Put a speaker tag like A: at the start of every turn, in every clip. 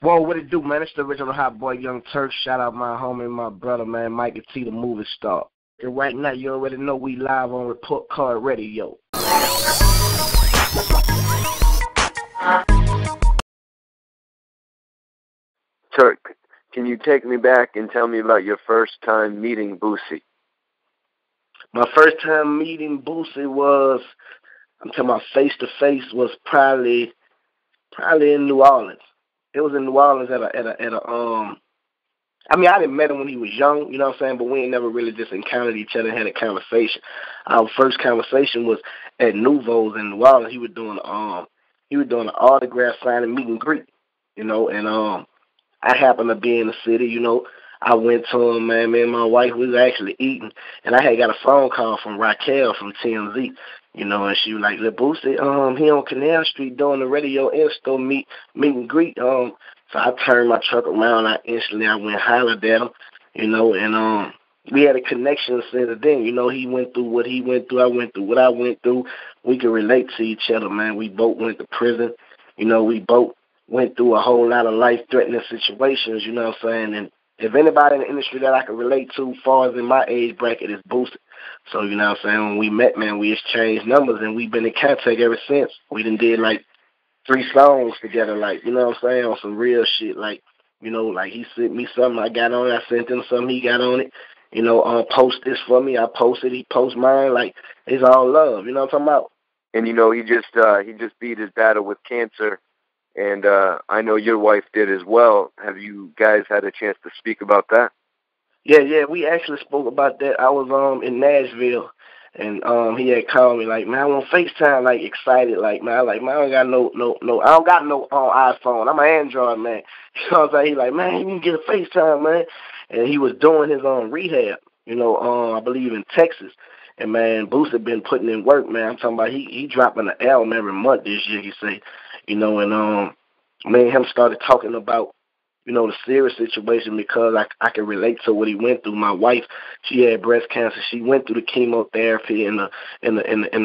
A: Whoa, what it do, man? It's the original hot boy, Young Turk. Shout out my homie, my brother, man, Mikey T, the movie star. And right now, you already know we live on Report Card Radio.
B: Turk, can you take me back and tell me about your first time meeting Boosie?
A: My first time meeting Boosie was, I'm talking about face to face, was probably in New Orleans. It was in New Orleans I mean, I didn't met him when he was young, you know what I'm saying, but we ain't never really just encountered each other and had a conversation. Our first conversation was at Nouveau's in New Orleans. He was doing an autograph signing meet and greet, you know, and I happened to be in the city, you know. I went to him, man. Me and my wife, we was actually eating, and I had got a phone call from Raquel from TMZ, you know, and she was like, "Look, Boosie, he on Canal Street doing the radio in-store meet and greet, So I turned my truck around. I went hollered at him, you know, and we had a connection since then. You know, he went through what he went through. I went through what I went through. We could relate to each other, man. We both went to prison. You know, we both went through a whole lot of life-threatening situations, you know what I'm saying? And if anybody in the industry that I can relate to, far as in my age bracket, is Boosie. So, you know what I'm saying, when we met, man, we exchanged numbers, and we've been in contact ever since. We done did, like, 3 songs together, like, you know what I'm saying, on some real shit. Like, you know, like he sent me something, I got on it. I sent him something, he got on it. You know, post this for me, I posted, he post mine. Like, it's all love, you know what I'm talking about?
B: And, you know, he just beat his battle with cancer, and I know your wife did as well. Have you guys had a chance to speak about that?
A: Yeah, we actually spoke about that. I was in Nashville, and he had called me like, man, I'm on FaceTime, like excited, like man, I don't got I don't got no iPhone. I'm an Android man. You know what I'm saying? He like, man, you can get a FaceTime, man. And he was doing his rehab, you know, I believe in Texas. And man, Boosie been putting in work, man. I'm talking about he dropping an album every month this year, he say, you know, and me and him started talking about, you know, the serious situation because I can relate to what he went through. My wife, she had breast cancer. She went through the chemotherapy and the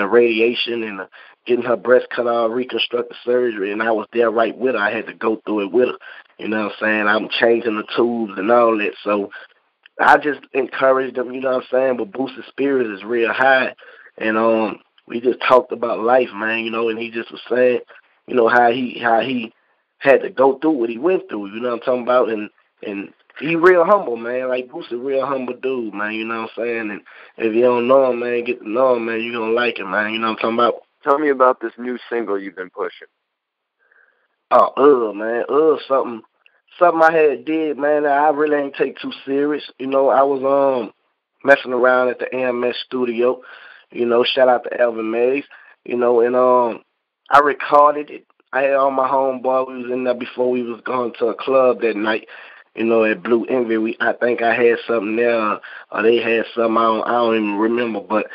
A: radiation and getting her breast cut off, reconstructive surgery, and I was there right with her. I had to go through it with her. You know what I'm saying? I'm changing the tubes and all that. So I just encouraged them, you know what I'm saying? But Boosie's spirit is real high. And we just talked about life, man, you know, and he just was saying, you know, how he had to go through what he went through, you know what I'm talking about? And he real humble, man. Like, Boosie, real humble dude, man, you know what I'm saying? And if you don't know him, man, get to know him, man, you're going to like him, man, you know what I'm talking about?
B: Tell me about this new single you've been pushing.
A: Oh, man, something I had did, man, that I really ain't take too serious. You know, I was messing around at the AMS studio, you know, shout out to Elvin Mays, you know, and I recorded it. I had all my homeboy. We was in there before we was going to a club that night, you know, at Blue Envy. I think I had something there, or they had something. I don't even remember. But,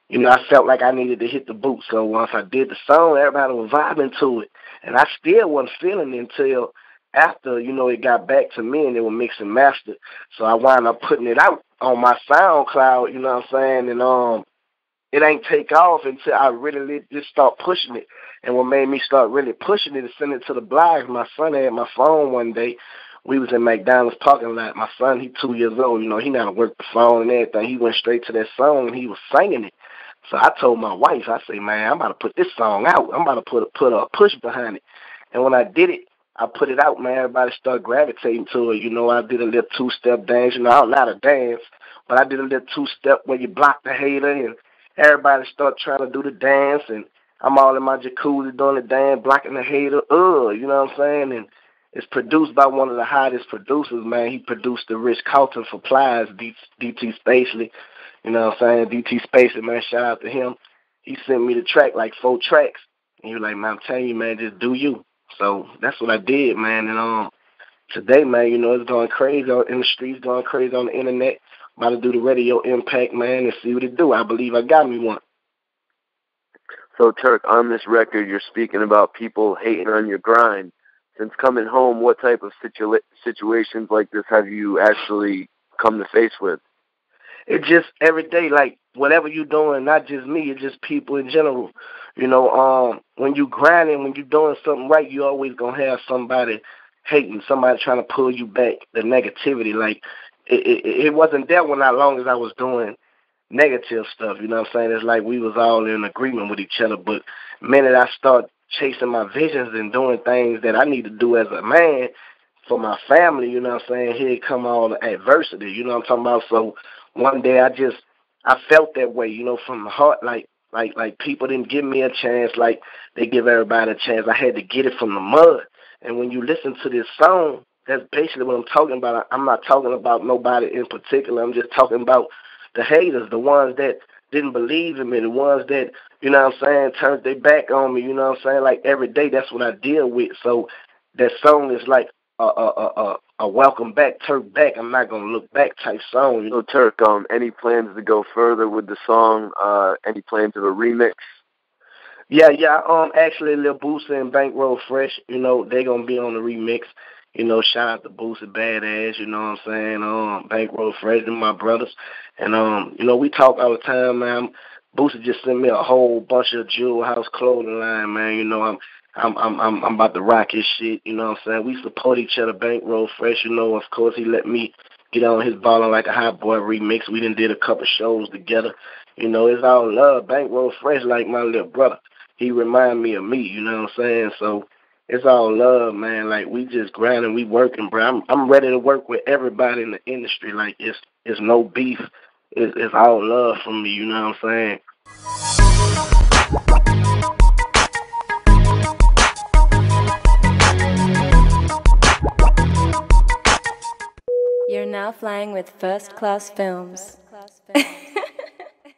A: you know, I felt like I needed to hit the boot. So once I did the song, everybody was vibing to it. And I still wasn't feeling it until after, you know, it got back to me and they were mixing master. So I wound up putting it out on my SoundCloud, you know what I'm saying? And it ain't take off until I really just start pushing it. And what made me start really pushing it is sending it to the blogs. My son had my phone one day. We was in McDonald's parking lot. My son, he 2 years old. You know, he know how to work the phone and everything. He went straight to that song, and he was singing it. So I told my wife, I say, man, I'm about to put this song out. I'm about to put a push behind it. And when I did it, I put it out, man. Everybody started gravitating to it. You know, I did a little two-step dance. You know, I don't know how to dance, but I did a little two-step where you block the hater, and everybody start trying to do the dance, and I'm all in my jacuzzi doing the dance, blocking the hater. You know what I'm saying? And it's produced by one of the hottest producers, man. He produced the Rich Carlton for Plies, DT Spacely. You know what I'm saying? DT Spacely, man, shout out to him. He sent me the track, like 4 tracks. And he was like, man, I'm telling you, man, just do you. So that's what I did, man. And today, man, you know, it's going crazy in the streets, going crazy on the internet. About to do the radio impact, man, and see what it do. I believe I got me one.
B: So, Turk, on this record, you're speaking about people hating on your grind. Since coming home, what type of situations like this have you actually come to face with?
A: It's just every day, like, whatever you're doing, not just me, it's just people in general. You know, when you grinding, when you're doing something right, you always going to have somebody hating, somebody trying to pull you back, the negativity. Like, it wasn't there when as long as I was doing negative stuff, you know what I'm saying? It's like we was all in agreement with each other. But the minute I start chasing my visions and doing things that I need to do as a man for my family, you know what I'm saying, here come all the adversity, you know what I'm talking about? So one day I felt that way, you know, from the heart, like people didn't give me a chance like they give everybody a chance. I had to get it from the mud. And when you listen to this song, that's basically what I'm talking about. I'm not talking about nobody in particular. I'm just talking about the haters, the ones that didn't believe in me, the ones that, you know what I'm saying, turned their back on me, you know what I'm saying? Like every day, that's what I deal with. So that song is like a welcome back, Turk back. I'm not gonna look back type song. You know?
B: So Turk, any plans to go further with the song? Any plans of a remix?
A: Yeah. Actually, Lil Boosie and Bankroll Fresh, you know, they gonna be on the remix. You know, shout out to Boosie, Badazz, you know what I'm saying? Bankroll Fresh and my brothers. And you know, we talk all the time, man. Boosie just sent me a whole bunch of Jewel House clothing line, man. You know, I'm about to rock his shit, you know what I'm saying? We support each other, Bankroll Fresh, you know, of course he let me get on his Ballin' Like a Hot Boy remix. We done did a couple shows together. You know, it's all love. Bankroll Fresh like my little brother. He remind me of me, you know what I'm saying? So it's all love, man. Like, we just grinding, we working, bro. I'm ready to work with everybody in the industry. Like, it's no beef. It's all love from me, you know what I'm saying?
C: You're now flying with First Class Films.